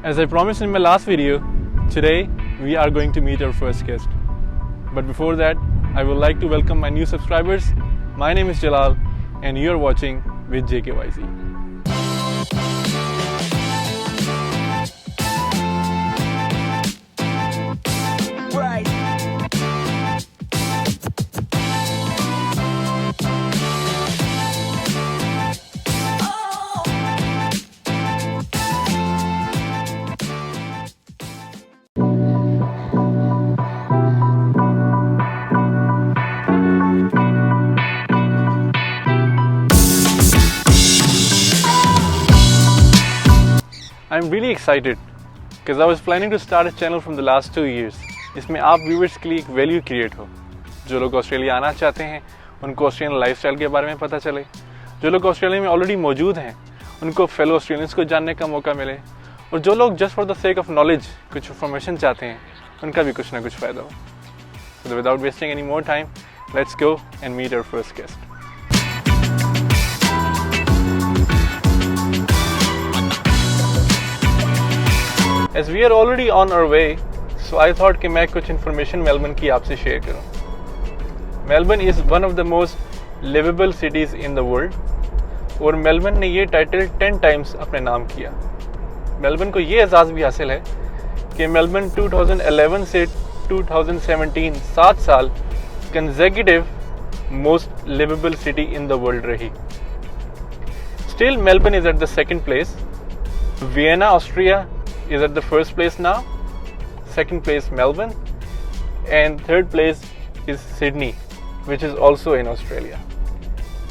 As I promised in my last video, today we are going to meet our first guest. But before that, I would like to welcome my new subscribers. My name is Jalal and you are watching with JKYZ. Right. I'm really excited because I was planning to start a channel from the last 2 years. इसमें आप viewers के लिए एक value create हो। जो लोग Australia आना चाहते हैं उनको ऑस्ट्रेलियन लाइफस्टाइल के बारे में पता चले। जो लोग ऑस्ट्रेलिया में ऑलरेडी मौजूद हैं उनको फेलो ऑस्ट्रेलियंस को जानने का मौका मिले। और जो लोग just for the sake of knowledge कुछ इन्फॉर्मेशन चाहते हैं उनका भी कुछ ना कुछ फ़ायदा हो। So without wasting any more time, let's go and meet our first guest. As we are already on our way, so I thought कि मैं कुछ इन्फॉर्मेशन मेलबर्न की आपसे शेयर करूं। Melbourne is one of the most liveable cities in the world और Melbourne ने ये title 10 times अपने नाम किया। मेलबर्न को ये एजाज़ भी हासिल है कि मेलबर्न 2011 से 2017 7 साल consecutive most liveable city in the world रही। Still Melbourne is at the second place. Vienna Austria is at the first place now, second place Melbourne, and third place is Sydney, which is also in Australia.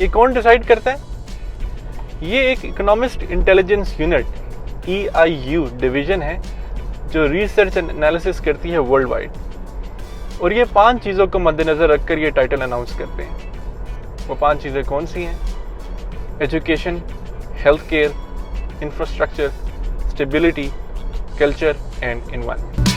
ये कौन decide करता है? ये एक economist intelligence unit EIU division है जो research and analysis करती है वर्ल्ड वाइड, और ये 5 चीज़ों को मद्देनज़र रखकर ये टाइटल अनाउंस करते हैं। वो 5 चीज़ें कौन सी हैं? Education, health care, infrastructure, stability, culture and environment.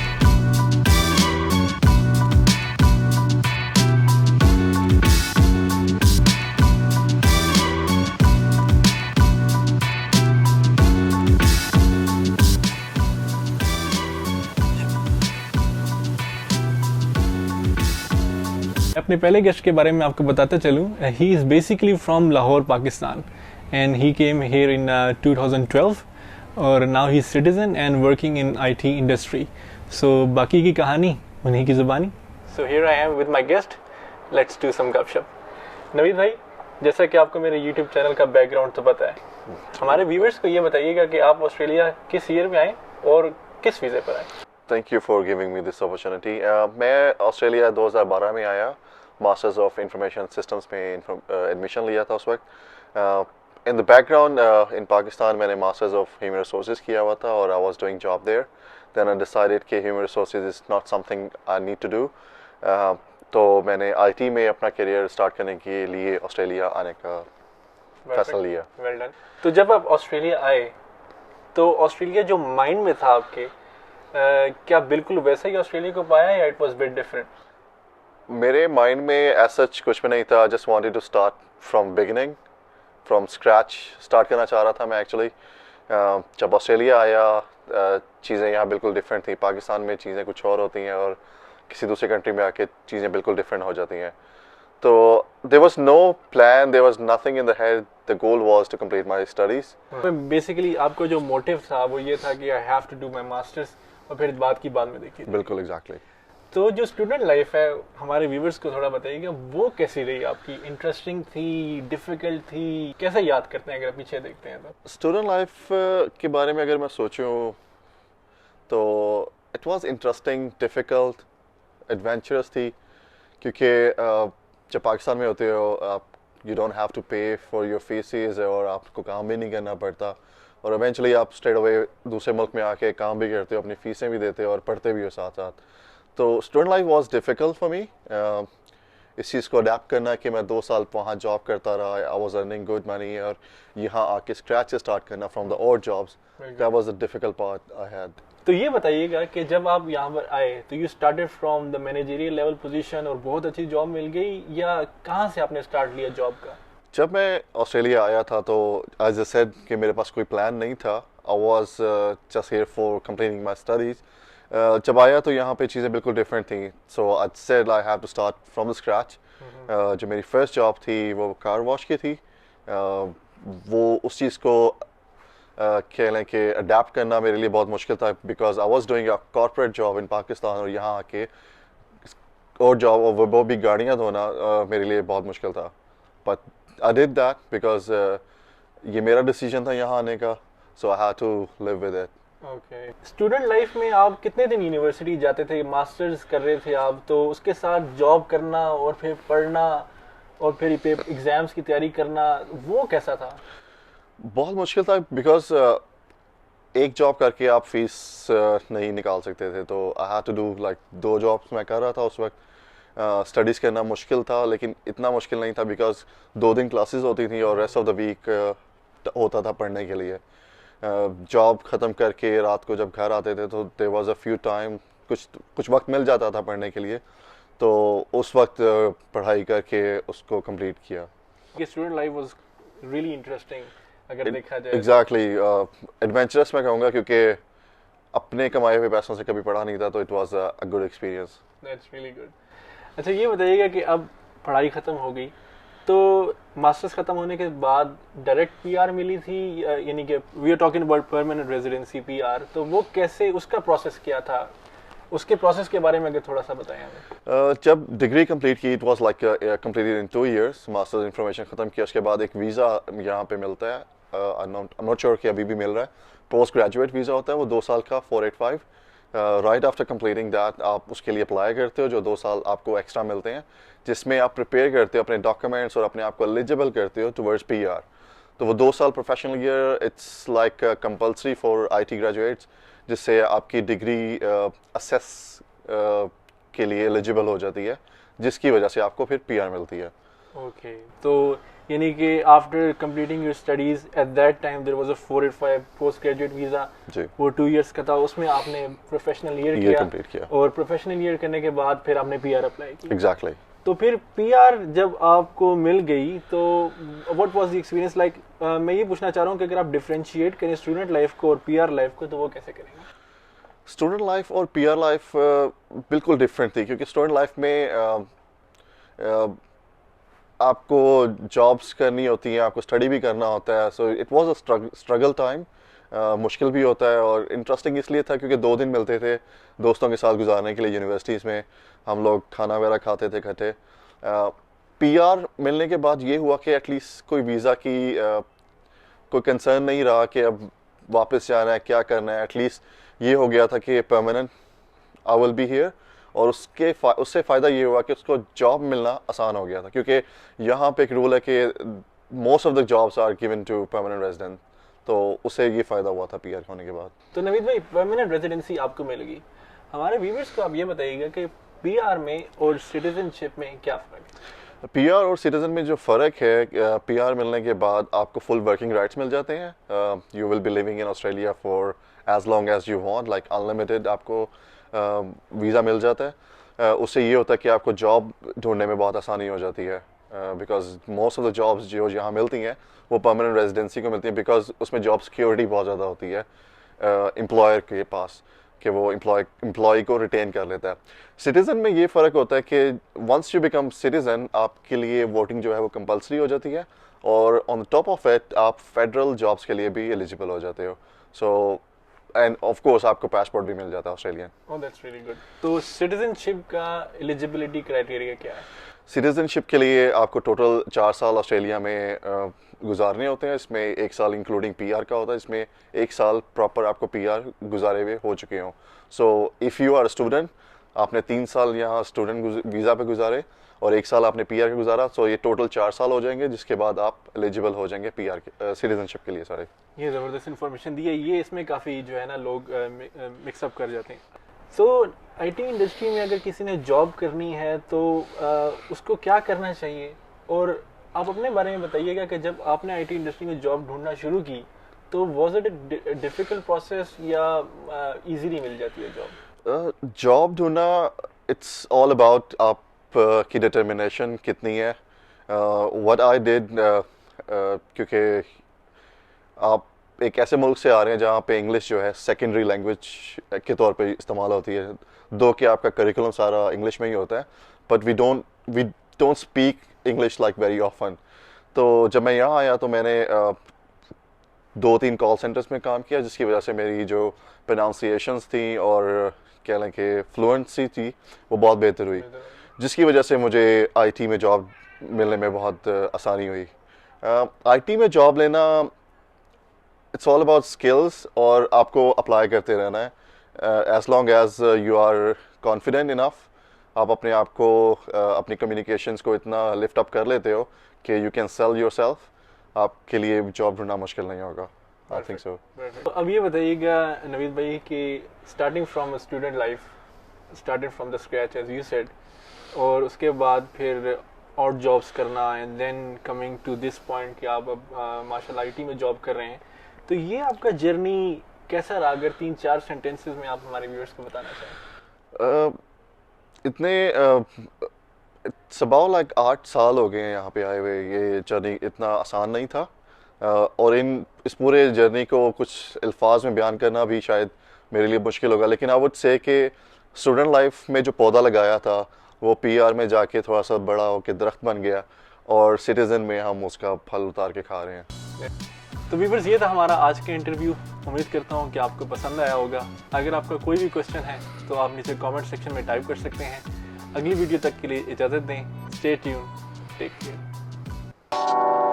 अपने पहले गेस्ट के बारे में आपको बताते चलूँ, he is basically from Lahore, Pakistan, and he came here in 2012. और now he citizen and working in IT industry. So बाकी की कहानी उन्हीं की ज़ुबानी। So here I am with my guest, let's do some गपशप। नवीद भाई, जैसा कि आपको मेरे YouTube चैनल का बैकग्राउंड तो पता है, हमारे व्यूअर्स को ये बताइएगा कि आप ऑस्ट्रेलिया किस ईयर में आए और किस वीज़े पर आए? Thank you for giving me this opportunity. मैं ऑस्ट्रेलिया 2012 में आया। मास्टर्स ऑफ इंफॉर्मेशन सिस्टम्स में एडमिशन लिया था उस वक्त। In the background, in Pakistan, मैंने Masters of Human Resources किया हुआ था और I was doing job there. Then I decided कि Human Resources is not something I need to do. तो मैंने IT में अपना करियर स्टार्ट करने के लिए ऑस्ट्रेलिया आने का फैसला लिया। Well done. तो जब आप ऑस्ट्रेलिया आए तो ऑस्ट्रेलिया जो माइंड में था आपके, क्या बिल्कुल वैसा ही ऑस्ट्रेलिया को पाया या इट वाज बिट डिफरेंट? मेरे माइंड में ऐसा कुछ भी नहीं था। Just wanted to start from beginning. From scratch start करना चाह रहा था मैं एक्चुअली। जब ऑस्ट्रेलिया आया चीज़ें यहाँ बिल्कुल डिफरेंट थी। पाकिस्तान में चीज़ें कुछ और होती हैं और किसी दूसरी कंट्री में आके चीज़ें बिल्कुल डिफरेंट हो जाती हैं। तो there was no plan, there was nothing in the head. The goal was to complete my studies. Basically आपको जो मोटिव था वो ये था कि I have to do my masters और फिर बात की बाद में देखिए। बिल्कुल एग्जैक्टली। तो जो स्टूडेंट लाइफ है हमारे व्यूवर्स को थोड़ा बताइएगा, वो कैसी रही आपकी? इंटरेस्टिंग थी, डिफिकल्ट थी, कैसे याद करते हैं अगर पीछे देखते हैं तो? स्टूडेंट लाइफ के बारे में अगर मैं सोचूं तो it was interesting, difficult, adventurous थी। क्योंकि जब पाकिस्तान में होते हो आप यू डोंट हैव टू पे फॉर योर फीसेस और आपको काम भी नहीं करना पड़ता, और इवेंचुअली आप स्ट्रेट अवे दूसरे मुल्क में आके काम भी करते हो, अपनी फीसें भी देते हो और पढ़ते भी हो साथ साथ। तो student life was difficult for me. इस चीज़ को अडेप्ट करना कि मैं 2 साल वहाँ जॉब करता रहा, I was earning good money, और यहाँ आके स्क्रैच से स्टार्ट करना फ्रॉम द और jobs, that was the difficult part I had. तो ये बताइएगा कि जब आप यहाँ पर आए तो you started from the managerial level position और बहुत अच्छी जॉब मिल गई, या कहाँ से आपने स्टार्ट लिया जॉब का? जब मैं ऑस्ट्रेलिया आया था तो एज आई सेड कि मेरे पास कोई प्लान नहीं था। I was just here for completing my studies. जब आया तो यहाँ पे चीज़ें बिल्कुल डिफरेंट थी, so I said I have to start from the scratch. जो मेरी फर्स्ट जॉब थी वो कार वॉश की थी। वो उस चीज़ को कह लें कि अडेप्ट करना मेरे लिए बहुत मुश्किल था, because I was doing a corporate job in Pakistan, और यहाँ आके और जॉब और वो भी गाड़ियाँ धोना मेरे लिए बहुत मुश्किल था। But I did that because ये मेरा डिसीजन था यहाँ आने का, so I had to live with it. Okay, student life में आप कितने दिन यूनिवर्सिटी जाते थे? मास्टर्स कर रहे थे आप, तो उसके साथ जॉब करना और फिर पढ़ना और फिर एग्जाम्स की तैयारी करना, वो कैसा था? बहुत मुश्किल था, बिकॉज एक जॉब करके आप फीस नहीं निकाल सकते थे, तो I had to do like 2 jobs मैं कर रहा था उस वक्त। स्टडीज़ करना मुश्किल था, लेकिन इतना मुश्किल नहीं था बिकॉज 2 दिन क्लासेस होती थी और रेस्ट ऑफ द वीक होता था पढ़ने के लिए। जॉब ख़त्म करके रात को जब घर आते थे तो there was a few time, कुछ वक्त मिल जाता था पढ़ने के लिए, तो उस वक्त पढ़ाई करके उसको कंप्लीट किया। ये student life was really interesting अगर देखा जाए। एग्जैक्टली, एडवेंचरस मैं कहूँगा, क्योंकि अपने कमाए हुए पैसों से कभी पढ़ा नहीं था, तो it was a good experience. That's really good. अच्छा, ये बताइएगा कि अब पढ़ाई ख़त्म हो गई, तो मास्टर्स ख़त्म होने के बाद डायरेक्ट पीआर मिली थी, यानी कि we are talking about permanent residency PR, तो वो कैसे, उसका प्रोसेस क्या था? उसके प्रोसेस के बारे में अगर थोड़ा सा बताएं हमें। जब डिग्री कंप्लीट की, it was like completed in 2 years. Masters information ख़त्म किया, उसके बाद एक वीज़ा यहाँ पे मिलता है, आई एम नॉट श्योर कि अभी भी मिल रहा है। पोस्ट ग्रेजुएट वीज़ा होता है, वो 2 साल का 485। राइट आफ्टर कंप्लीटिंग दैट आप उसके लिए अप्लाई करते हो, जो 2 साल आपको एक्स्ट्रा मिलते हैं, जिसमें आप प्रिपेयर करते हो अपने डॉक्यूमेंट्स और अपने आप को एलिजिबल करते हो टुवर्ड्स पीआर। तो वो 2 साल professional year, it's like compulsory for IT graduates, जिससे आपकी डिग्री असेस के लिए एलिजिबल हो जाती है, जिसकी वजह से आपको फिर पीआर मिलती है। ओके, तो यानी कि after completing your studies at that time there was a 485 post graduate visa, वो 2 इयर्स का था, उसमें आपने प्रोफेशनल ईयर कंप्लीट किया, और प्रोफेशनल ईयर करने के बाद फिर आपने पीआर अप्लाई किया। एग्जैक्टली। तो फिर पीआर जब आपको मिल गई, तो what was the experience like? मैं ये पूछना चाह रहा हूँ कि अगर आप डिफरेंशिएट करें स्टूडेंट लाइफ को और पीआर लाइफ को, तो वो कैसे करेंगे? स्टूडेंट लाइफ और पीआर लाइफ बिल्कुल डिफरेंट थी, क्योंकि स्टूडेंट लाइफ में आपको जॉब्स करनी होती हैं, आपको स्टडी भी करना होता है, so it was a struggle time. मुश्किल भी होता है और इंटरेस्टिंग इसलिए था क्योंकि 2 दिन मिलते थे दोस्तों के साथ गुजारने के लिए यूनिवर्सिटीज़ में, हम लोग खाना वगैरह खाते थे इकट्ठे। पीआर मिलने के बाद ये हुआ कि एटलीस्ट कोई वीज़ा की कोई कंसर्न नहीं रहा कि अब वापस जाना है, क्या करना है। एटलीस्ट ये हो गया था कि permanent I will be here, और उससे फ़ायदा ये हुआ कि उसको जॉब मिलना आसान हो गया था, क्योंकि यहाँ पे एक रूल है कि most of the jobs are given to permanent resident, तो उससे ये फ़ायदा हुआ था पीआर होने के बाद। तो नवीद भाई, परमानेंट रेजिडेंसी आपको मिलेगी, हमारे व्यूअर्स को आप ये बताइएगा कि पीआर में और सिटीजनशिप में क्या फ़र्क है? पीआर और सिटीजन में जो फ़र्क है, पीआर मिलने के बाद आपको फुल वर्किंग राइट्स मिल जाते हैं। You will be living in Australia for as long as you want, like unlimited आपको वीज़ा मिल जाता है। उससे ये होता है कि आपको जॉब ढूंढने में बहुत आसानी हो जाती है, because most of the jobs जो यहाँ मिलती हैं वो परमानेंट रेजिडेंसी को मिलती हैं, बिकॉज उसमें जॉब सिक्योरिटी बहुत ज़्यादा होती है एम्प्लॉयर के पास, कि वो एम्प्लॉय को रिटेन कर लेता है। सिटीज़न में ये फ़र्क होता है कि वंस यू बिकम सिटीज़न, आपके लिए वोटिंग जो है वो कंपलसरी हो जाती है, और on the top of it आप फेडरल जॉब्स के लिए भी एलिजिबल हो जाते हो। सो एंड ऑफ कोर्स आपको पासपोर्ट भी मिल जाता है Australian. Oh, that's really good. तो सिटीजनशिप का एलिजिबिलिटी क्राइटेरिया क्या है? सिटीजनशिप के लिए आपको टोटल 4 साल ऑस्ट्रेलिया में गुजारने होते हैं। इसमें 1 साल इंक्लूडिंग पीआर का होता है, इसमें 1 साल प्रॉपर आपको पीआर गुजारे हुए हो चुके हों। So if you are student, आपने 3 साल यहाँ स्टूडेंट वीज़ा पे गुजारे और 1 साल आपने पीआर का गुजारा, सो ये टोटल 4 साल हो जाएंगे, जिसके बाद आप एलिजिबल हो जाएंगे पीआर के सिटीजनशिप के लिए। सारे ये ज़बरदस्त इन्फॉर्मेशन दी है, ये इसमें काफ़ी जो है ना लोग मिक्सअप कर जाते हैं। सो आईटी इंडस्ट्री में अगर किसी ने जॉब करनी है तो उसको क्या करना चाहिए? और आप अपने बारे में बताइएगा कि जब आपने आईटी इंडस्ट्री में जॉब ढूंढना शुरू की तो was it a difficult process या इजीली मिल जाती है जॉब? जॉब ढूंढना, इट्स ऑल अबाउट आप की डिटर्मिनेशन कितनी है। व्हाट आई डिड, क्योंकि आप एक ऐसे मुल्क से आ रहे हैं जहाँ पे इंग्लिश जो है सेकेंडरी लैंग्वेज के तौर पे इस्तेमाल होती है, दो कि आपका करिकुलम सारा इंग्लिश में ही होता है, but we don't speak English like very often. तो जब मैं यहाँ आया तो मैंने 2-3 कॉल सेंटर्स में काम किया, जिसकी वजह से मेरी जो प्रोनाउंसिएशंस थी और कह लें कि फ्लुएंसी थी वो बहुत बेहतर हुई, जिसकी वजह से मुझे आईटी में जॉब मिलने में बहुत आसानी हुई। आईटी में जॉब लेना इट्स ऑल अबाउट स्किल्स और आपको अप्लाई करते रहना है। As long as you are confident enough, आप अपने आप को अपनी कम्युनिकेशंस को इतना लिफ्ट अप कर लेते हो कि यू कैन सेल योरसेल्फ, आपके लिए जॉब ढूंढना मुश्किल नहीं होगा। I think so. अब ये बताइएगा नवीद भाई कि starting from student life, started from the scratch as you said, और उसके बाद फिर और जॉब्स करना and then coming to this point कि आप अब माशाल्लाह आईटी में जॉब कर रहे हैं, तो ये आपका जर्नी कैसा रहा? अगर 3-4 सेंटेंसेस में आप हमारे व्यूअर्स को बताना चाहें। अबाउट लाइक 8 साल हो गए हैं यहाँ पे आए हुए। ये जर्नी इतना आसान नहीं था, और इस पूरे जर्नी को कुछ अल्फाज में बयान करना भी शायद मेरे लिए मुश्किल होगा, लेकिन आई वुड से कि स्टूडेंट लाइफ में जो पौधा लगाया था वो पीआर में जाके थोड़ा सा बड़ा होकर दरख्त बन गया, और सिटीजन में हम उसका फल उतार के खा रहे हैं। तो व्यूअर्स, ये था हमारा आज का इंटरव्यू। उम्मीद करता हूँ कि आपको पसंद आया होगा। अगर आपका कोई भी क्वेश्चन है तो आप नीचे कमेंट सेक्शन में टाइप कर सकते हैं। अगली वीडियो तक के लिए इजाज़त दें। Stay tune, take care.